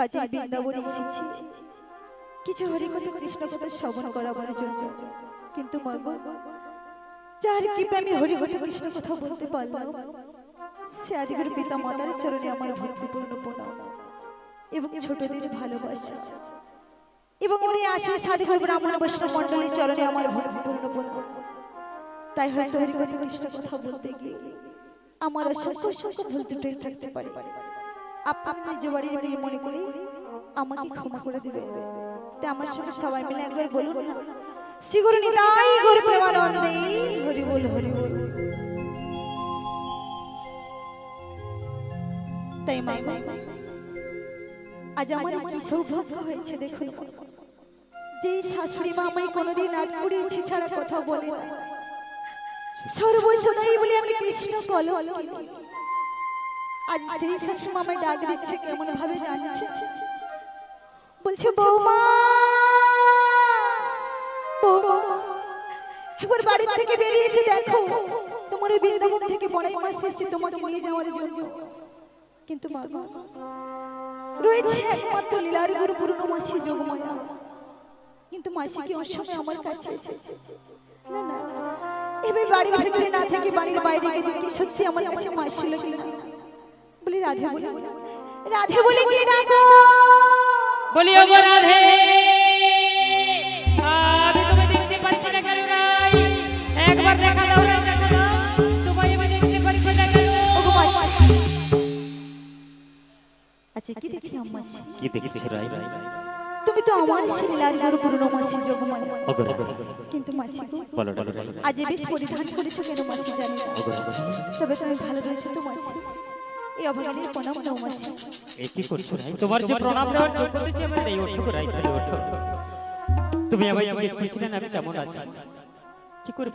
আজ এই বৃন্দাবনে এসেছি কিছু হরিকথা কৃষ্ণ কথা শ্রবণ করাবার জন্য। কিন্তু মা গো, যার কৃপায় আমি হরিকথা কৃষ্ণ কথা বলতে পারলাম, সে আজকের পিতা মাতার চরণে আমার ভক্তিপূর্ণ প্রণাম এবং ছোটদের ভালোবাসা, এবং আমি আসলে সাধুগুরু ব্রাহ্মণ বৈষ্ণব মণ্ডলীর চরণে আমার ভক্তিপূর্ণ প্রণাম। তাই হয়তো হরিকথা কৃষ্ণ কথা বলতে গিয়ে আমার অসংখ্য অসংখ্য ভুল ত্রুটি থাকতে পারে। আপনি নিজ বাড়ির মেয়ে মনে করি আমাকে ক্ষমা করে দিবেন। তাই আমার সঙ্গে সবাই মিলে একবার বলুন না, শ্রী গুরু নিতাই গৌর প্রেমানন্দে হরি বল হরি বল। তাই মা, আজ আমার কি সৌভাগ্য হয়েছে দেখুন, যে শাশুড়ি মা আমায় কোনোদিন আট করিয়েছি ছাড়া কথা বলে না, সর্বসদাই বলে আমি কৃষ্ণ বলো। আজ সেই শাশুড়ি মা আমায় ডাক দিচ্ছে, কেমন ভাবে জানছে, বলছে বৌমা বৌমা, একবার বাড়ি থেকে বেরিয়ে এসে দেখো, তোমার এই বৃন্দাবন থেকে বড়াই মাস এসেছে তোমাকে নিয়ে যাওয়ার জন্য। কিন্তু মা গো, রয়েছে একমাত্র লীলার গুরু পূর্ণ মাসি যোগমায়া, কিন্তু মাসি কি ওর সময় আমার কাছে এসেছে? না না, এবার বাড়ির ভিতরে না থেকে বাড়ির বাইরে গিয়ে দেখি সত্যি আমার কাছে মাসি লোক না। বলি রাধে বলে, রাধে বলে কি ডাকো, বলি ও রাধে, আমি তোমায় দেখতে পাচ্ছি না কেন রাই? একবার দেখা দাও রে, দেখা দাও, তোমায় আমি দেখতে পাচ্ছি না কেন? ওগো মাসি, আচ্ছা কি দেখি আম্মা, কি দেখছো রাই? তুমি তো আমার লীলার গুরু পূর্ণ মাসি যোগমায়া। কিন্তু মাসি গো, বলো বলো, আজ বেশ পরিধান করেছো কেন মাসি জানি না, তবে তুমি ভালো রয়েছো তো মাসি। এই অভাগীর প্রণাম নাও মাসি। এই কি করছো রাই? তোমার যে প্রণাম নেওয়ার যোগ্যতা যে আমার নেই, ওঠো রাই, খালি ওঠো। তুমি আমায় জিজ্ঞেস করছিলে না আমি কেমন আছি, কি করে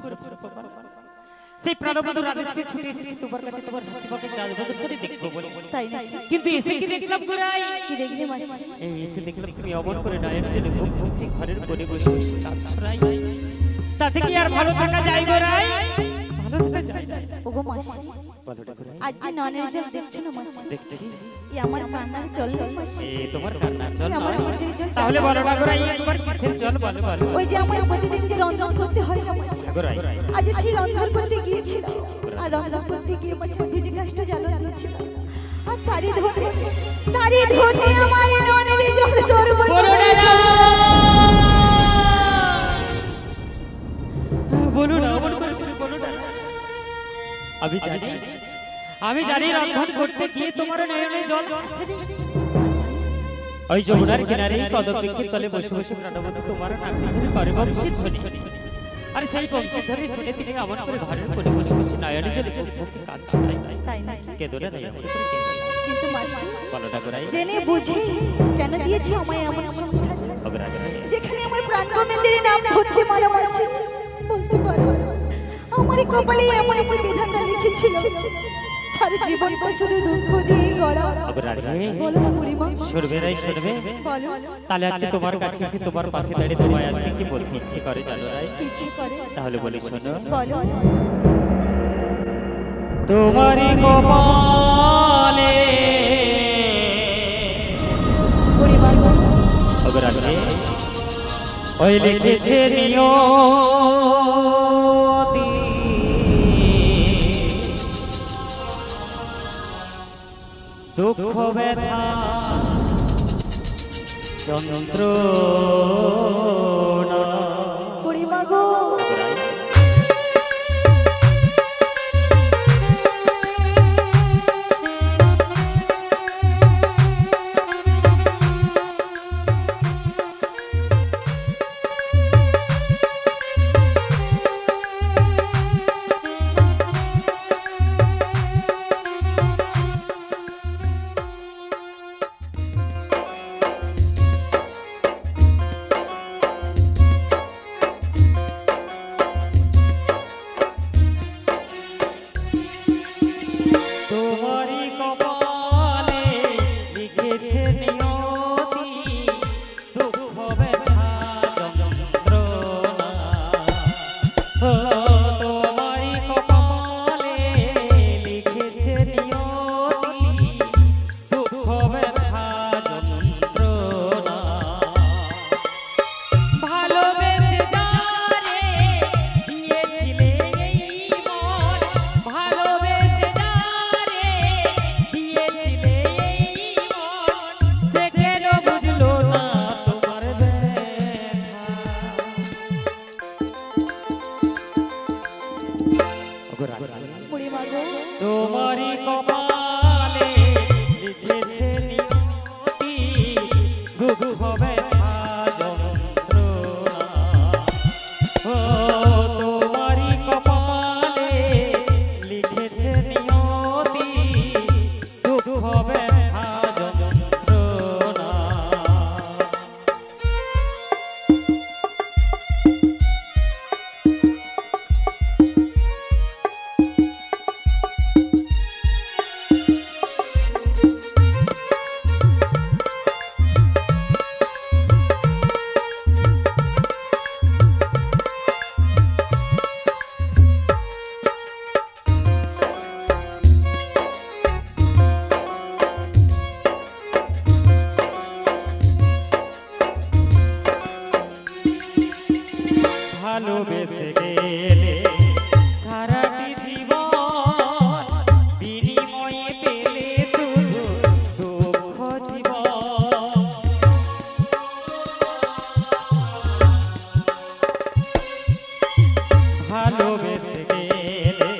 সেই প্রাণবন্ধু রাধেশকে ছুটে এসেছি তোমার কাছে, তোমার হাসি মুখে জাজবদল করে দেখবো বলে। তাই না? কিন্তু এসে কি দেখলাম গো রাই? কি দেখলে মাসি? এই এসে দেখলাম তুমি অমন করে নয়নের জন্য মুখ বসে ঘরের কোণে বসে বসে কাঁদছো রাই। তাতে কি আর ভালো থাকা যায় গো রাই? ভালো থাকা যায় না। ওগো মাসি, বলো না গো রাই। আজ যে ননের জল দেখছো না মাসি, দেখছি। এই আমার কান্নার জল না মাসি, এই তোমার কান্নার জল না? আমার মাসির জল। তাহলে বলো না গো রাই, একবার কিসের জল বলো বলো? ওই যে আমার প্রতিদিন যে রন্ধন করতে হয় না মাসি, গো রাই, আজ সেই রন্ধন করতে গিয়েছিল, আর রন্ধন করতে গিয়ে মাসি ভিজে গাছটা জ্বালা দিয়েছিল, আর তারি ধোতে আমার ননের জল সর্বস্ব। বলো না, বলো না, অমন করে তুমি বলো না। আমি জানি রন্ধন করতে গিয়ে তোমার নয়নে জল আসেনি। ওই যমুনার কিনারে পদবৃক্ষের তলে বসে বসে প্রাণবন্ধু তোমার নাম ধরে করে বংশীর ধ্বনি, আর সেই বংশীর ধ্বনি শুনে তিনি এমন করে ঘরের কোণে বসে বসে নয়নে জলে বসে কাঁদছো। তাই না? কেঁদো না রাই, এমন করে কেঁদো না। কিন্তু মাসি, বলো না গো রাই, জেনে বুঝে কেন দিয়েছো আমায় এমন সংসার, হবে রাই, যেখানে আমার প্রাণ গোবিন্দের নাম ধরতে মারা মাসি? বলতে পারো আমার কপালে এমন একটি বিধাতা লিখেছিল, সারা জীবন শুধু দুঃখ দিয়ে গড়া। হবে রাই। বলো না বুড়িমা, শুনবে রাই, শুনবে? বলো। তাহলে আজকে তোমার কাছে এসে তোমার পাশে দাঁড়িয়ে তোমায় আজকে কি বলতে ইচ্ছে করে জানো রাই? কিছু করে তাহলে বলি শোনো। বলো। তোমারই কপালে বুড়িমা গো, অগরাজে ওই লিখেছে নিয়তি, দুঃখ ব্যথা যন্ত্রণা। বুড়িমা গো, দুঃখ ব্যথা যন্ত্রণা ও তোমারই কপালে লিখেছে নিয়তি দুঃখ ব্যথা যন্ত্রণা। ভালোবেসে গেলে সারাটি জীবন বিনিময়ে পেলে শুধু দুঃখ জীবন। ভালোবেসে গেলে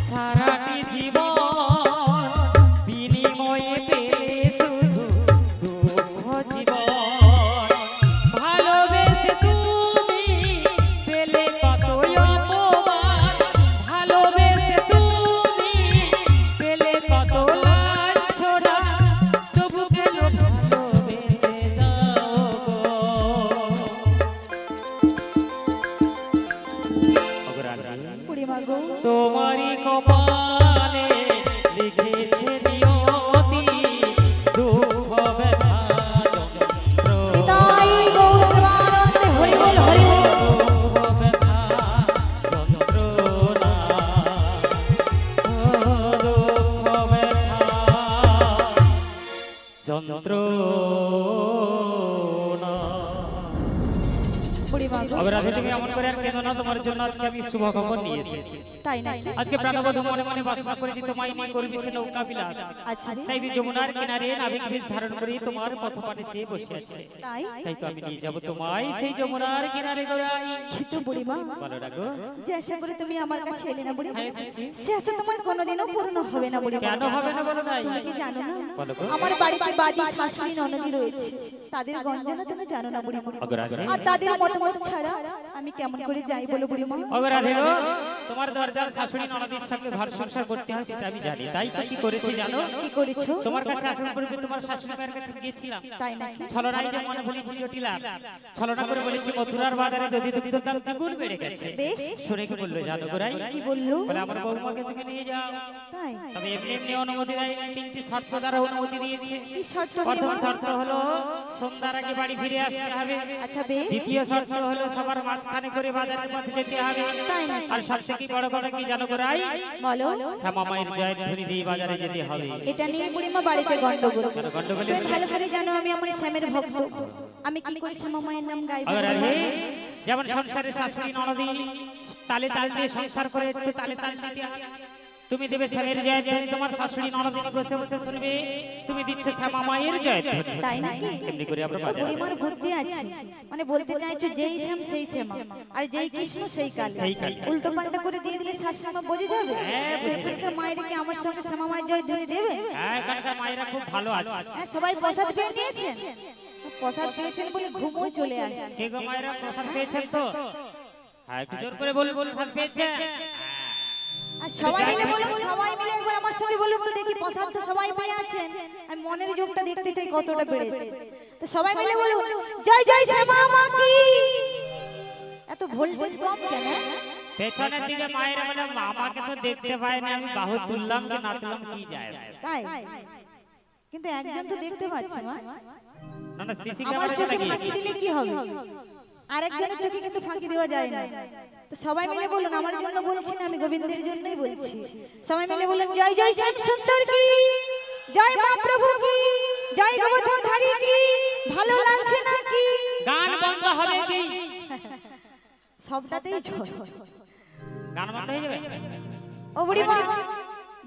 সারাটি জীবন বিনিময়ে পেলে শুধু দুঃখ জীবন। ভালোবেসে তুমি পেলে কত অপমান, ভালোবেসে তুমি পেলে কত লাঞ্ছনা, তবু কেন ভালোবেসে যাও বুড়িমা গো তোমারই কপালে লিখেছে নিয়তি দুঃখ ব্যথা যন্ত্রণা। তাই গৌর প্রেমানন্দে হরি বল হরি বল। দুঃখ ব্যথা যন্ত্রণা ও দুঃখ ব্যথা যন্ত্রণা। বুড়িমা গো অপরাধী তুমি এমন করে আর কেঁদো না, তোমার জন্য আজকে আমি শুভ খবর নিয়ে এসেছি। তাই না? আজকে প্রাণবধূ মনে মনে বাসনা করেছি তোমায় নিয়ে করবি সে নৌকা বিলাস। আচ্ছা তাই যে যমুনার কিনারে নাবিক বেশ ধারণ করে তোমার পথপাটে চেয়ে বসে আছে। তাই তাই তো আমি নিয়ে যাব তোমায় সেই যমুনার কিনারে গোড়াই। কিন্তু বুড়িমা বলো রাগো যে আশা করে তুমি আমার কাছে এলে না বুড়িমা, হ্যাঁ, এসেছি। সে আশা তোমার কোনোদিনও পূর্ণ হবে না বুড়িমা। কেন হবে না বলো নাই? তুমি কি জানো না বলো গো। আমার বাড়িতে বাদি শাশুড়ি ননদি রয়েছে, তাদের গঞ্জনা তুমি জানো না বুড়িমা। অগরাধে আর তাদের মতামত ছাড়া আমি কেমন করে যাই বলো বুড়িমা? অগরাধে গো, তোমার দরজার শাশুড়ি ননদের সঙ্গে ঘর সংসার করতে হয় সেটা আমি জানি। তাই তো কি করেছি জানো? কি করেছো? তোমার কাছে আসার পূর্বে তোমার শাশুড়ি মায়ের কাছে গিয়েছিলাম। তাই নাকি? ছলনায় যে মনে বলেছি জটিলা, ছলনা করে বলেছি মথুরার বাজারে দধি দুগ্ধের দাম দ্বিগুণ বেড়ে গেছে। বেশ। শুনে কি বললো জানো গোরাই? কি বললো? বলে আমার বৌমাকে তুমি নিয়ে যাও। তাই তবে এমনি এমনি অনুমতি দেয় না, তিনটি শর্ত দ্বারা অনুমতি দিয়েছে। কি শর্ত প্রথম বুড়িমা? শর্ত হলো সন্ধ্যার আগে বাড়ি ফিরে আসতে হবে। আচ্ছা বেশ। দ্বিতীয় শর্ত হলো সবার মাঝখানে করে বাজারের পথে যেতে হবে। তাই নাকি? আর সব থেকে বড় কথা কি জানো গোরাই? বলো। শ্যামা মায়ের জয়ের ধ্বনি দিয়ে বাজারে যেতে হবে। এটা নিয়ে বুড়িমা বাড়িতে গন্ডগোল। কেন গন্ডগোলে? তুমি ভালো করে জানো আমি আমার শ্যামের ভক্ত, আমি কি করে শ্যামা মায়ের নাম গাইবো? অগরাধে, যেমন সংসারে শাশুড়ি ননদি তালে তাল দিয়ে সংসার করে একটু তালে তাল দিতে হবে। তুমি দেবে শ্যামের জয় ধ্বনি, তোমার শাশুড়ি ননদিনী বসে বসে শুনবে তুমি দিচ্ছ শ্যামা মায়ের জয় ধ্বনি। তাই নাকি? এমনি করে আমরা বাজারে বুড়িমার বুদ্ধি আছে, মানে বলতে চাইছো যেই শ্যাম সেই শ্যামা আর যেই কৃষ্ণ সেই কালী। সেই কালী। উল্টো পাল্টা করে দিয়ে দিলে শাশুড়ি বুঝে যাবে। হ্যাঁ, তো এখানকার মায়ের কি আমার সঙ্গে শ্যামা মায়ের জয় ধরে দেবে? হ্যাঁ, এখানকার মায়েরা খুব ভালো আছে। হ্যাঁ, সবাই প্রসাদ পেয়ে নিয়েছেন, প্রসাদ পেয়েছেন বলে ঘুমও চলে আসছে। সে গো মায়েরা প্রসাদ পেয়েছেন তো? হ্যাঁ, একটু জোর করে বলুন প্রসাদ পেয়েছেন। আর সবাই মিলে বলুন, সবাই মিলে একবার আমার সঙ্গে বলুন তো দেখি, প্রসাদ তো সবাই পেয়ে আছেন, আমি মনের যোগটা দেখতে চাই কতটা বেড়েছে। তো সবাই মিলে বলুন জয় জয় শ্যামা মা কি। এত ভোল্টেজ কম কেন? পেছনের দিকে মায়েরা বলে মামাকে তো দেখতে পাই না, আমি বাহু তুললাম কি না তুললাম কি যায় আসে? তাই কিন্তু একজন তো দেখতে পাচ্ছে মা। না না, সিসি আমার ক্যামেরা চোখে লাগিয়েছে। ফাঁকি দিলে কি হবে? আরেকজনের চোখে কিন্তু ফাঁকি দেওয়া যায় না। তো সবাই মিলে বলুন, আমার জন্য বলছি না, আমি গোবিন্দের জন্যই বলছি। সবাই মিলে বলুন জয় জয় শ্যাম সুন্দর কি, জয় মা প্রভু কি, জয় গোবর্ধন ধারী কি। ভালো লাগছে না কি? গান বন্ধ হবে কি? সবটাতেই ঝড়। গান বন্ধ হয়ে যাবে? ও বুড়িমা,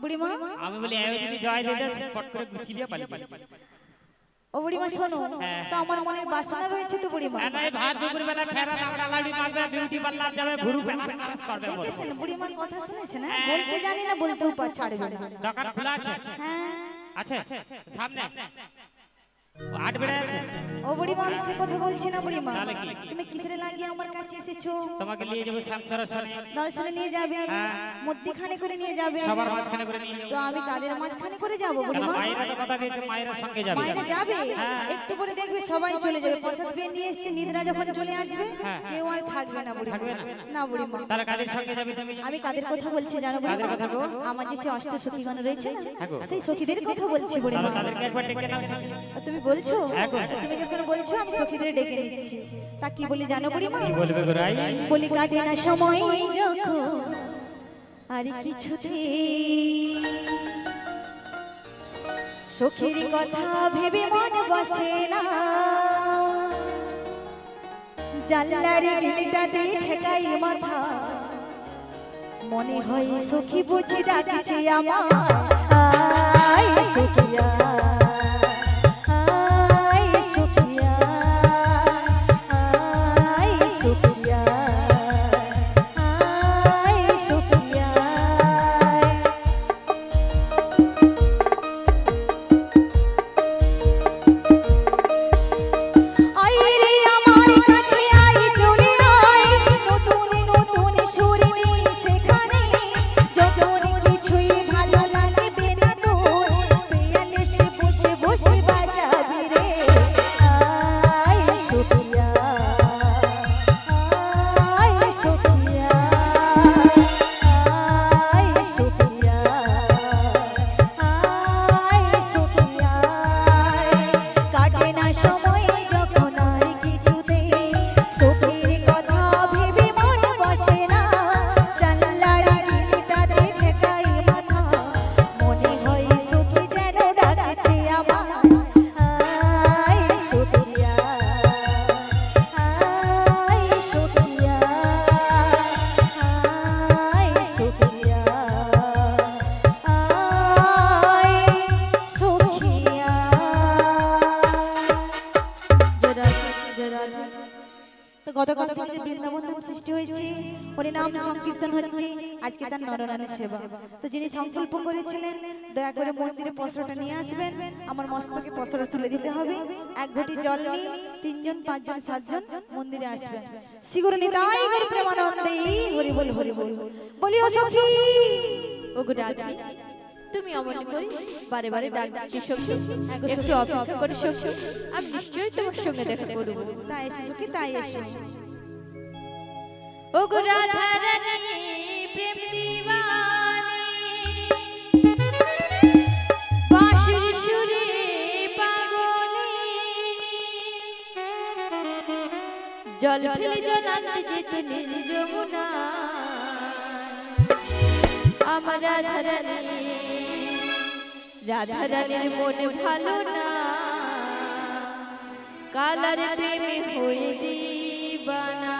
বুড়িমা, আমি বলি এও যদি জয় দিতে ফট করে গুছিয়ে দিয়ে পালি। ও বুড়িমা শোনো, তো আমার মনের বাসনা রয়েছে তো বুড়িমা। না এই ভাত দুপুর বেলা ফেরা লাউড়া লাউড়ি মারবে, বিউটি পার্লার যাবে, ভুরু প্যালাস করবে বলে। দেখেছেন বুড়িমার কথা শুনেছেন? হ্যাঁ, বলতে জানি না, বলতেও ছাড়বে না। দোকান খোলা আছে? হ্যাঁ আছে সামনে। আট বেড়ে আছে। ও বুড়িমা আমি সে কথা বলছি না বুড়িমা, তাহলে কি? তুমি কিসের লাগিয়ে আমার কাছে এসেছো? তোমাকে নিয়ে যাবো শ্যাম দর্শনে। দর্শনে নিয়ে যাবে, মধ্যখানে করে নিয়ে যাবে, সবার মাঝখানে করে নিয়ে তো যাবো। আমি কাদের মাঝখানে করে যাব কেন বুড়িমা? মায়েরা তো কথা দিয়েছে মায়ের সঙ্গে যাবে। মায়েরা যাবে, একটু করে দেখবে সবাই চলে যাবে, প্রসাদ পেয়ে নিয়ে এসেছে, নিদ্রা যখন চলে আসবে কেউ আর থাকবে না বুড়িমা। থাকবে না? না বুড়িমা। তাহলে কাদের সঙ্গে যাবে তুমি? আমি কাদের কথা বলছি জানো কাদের বুড়িমা? কথা গো? আমার যে সে অষ্ট সখীগণ রয়েছে না, হ্যাঁ গো। সেই সখীদের কথা বলছি বুড়িমা। তাহলে তাদেরকে একবার ডেকে নাও সঙ্গে। তুমি বলছো, হ্যাঁ গো। তুমি যখন বলছো আমি সখীদের ডেকে নিচ্ছি। তা কি বলি জানো বুড়িমা? কি বলবে গো রাই? বলি কাটে না সময় যখন আর কিছুতে সখীর কথা ভেবে মন বসে না, জানলার গিলটাতে ঠেকাই মাথা, মনে হয় সখী বুঝি ডাকছে আমার, আয় সখিয়া আয় সখিয়া আয় সখিয়া আয় সখিয়া। আয় রে আমার কাছে আয় চলে আয়, নতুন নতুন সুর নিয়ে সেখানে, যখন কিছুই ভালো লাগবে না তোর, পেয়ালে সে বসে বসে বাজাবি রে, আয় সখিয়া আয় সখিয়া আয় সখিয়া আয় সখিয়া। কাটে না সময় যখন আর কিছুতে সখীর কথা ভেবে মন বসে না, জানলার গিলটাতে ঠেকাই মাথা, মনে হয় সখী যেন ডাকছে আমার, আয় সখিয়া আয় সখিয়া আয় সখিয়া তো গতকাল থেকে বৃন্দাবন ধাম সৃষ্টি হয়েছে, হরিনাম সংকীর্তন হচ্ছে, আজকে তার নরনারায়ণ সেবা। তো যিনি সংকল্প করেছিলেন দয়া করে মন্দিরে পসরাটা নিয়ে আসবেন, আমার মস্তকে পসরা তুলে দিতে হবে, এক ঘটি জল নিয়ে 3 জন 5 জন 7 জন মন্দিরে আসবেন। শ্রীগুরু নিতাই গৌর প্রেমানন্দে হরি বল হরি বল বলিও সখী। ও গো রাধে, তুমি অমন করে বারে বারে ডাক দিচ্ছ সখী, একটু অপেক্ষা করে সখী, আমি নিশ্চয়ই তোমার সঙ্গে দেখা করব। তাই এসো সখী তাই এসো। ও গো রাধা রানী প্রেম দিওয়ানি, বাঁশির সুরে পাগলিনী, জল ফেলে জলাতে যেত নীল যমুনা, আমার রাধা রানী, রাধা রানীর মন ভালো না, কালার প্রেমে হয়ে দিবানা।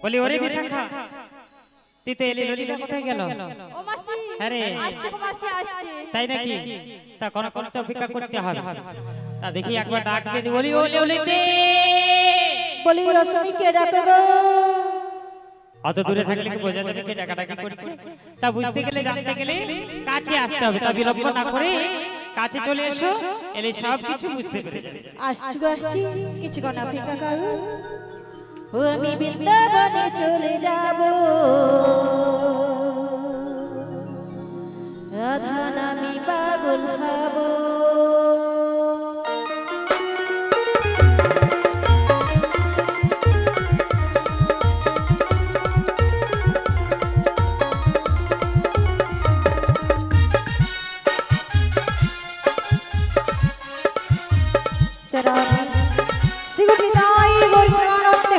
বলি ওরে বিশাখা তুই তো এলি ললিতা কোথায় গেল? ও মাসি আরে আসছে গো মাসি আসছে। তাই নাকি? তা কোন কোন তো অপেক্ষা করতে হবে। তা দেখি একবার ডাক দিয়ে দি বলি ও ললিতে বলি রসনীকে ডাকো গো। অত দূরে থাকলে কি বোঝা যাবে কে ডাকাডাকি করছে? তা বুঝতে গেলে জানতে গেলে কাছে আসতে হবে। তা বিলম্ব না করে কাছে চলে এসো, এলে সব কিছু বুঝতে পেরে যাবে। আসছি গো আসছি, কিছুক্ষণ অপেক্ষা করো। ও আমি বৃন্দাবনে চলে যাব, রাধা নামে পাগল হব।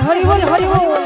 হরি বল হরি বল।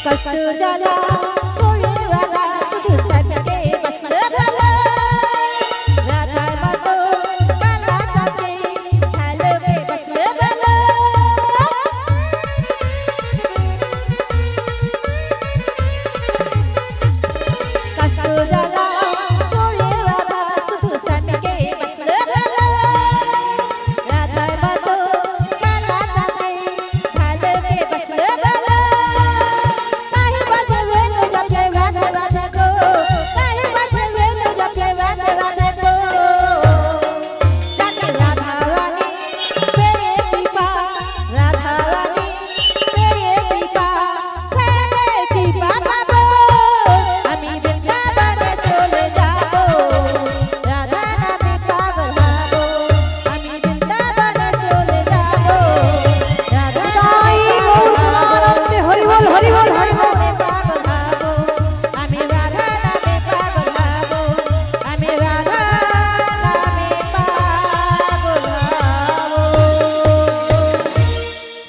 কষ্ট জ্বালা সরে রাধা শুধু সাথে বসলে ভালো, রাধার মতো কালা সাথে ভালোকে বসলে ভালো। কষ্ট জ্বালা সরে রাধা শুধু সাথে বসলে ভালো, রাধার মতো কালা সাথে ভালোকে বসলে ভালো।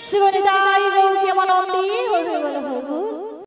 জীবনে দাই গো কেমন অন্তি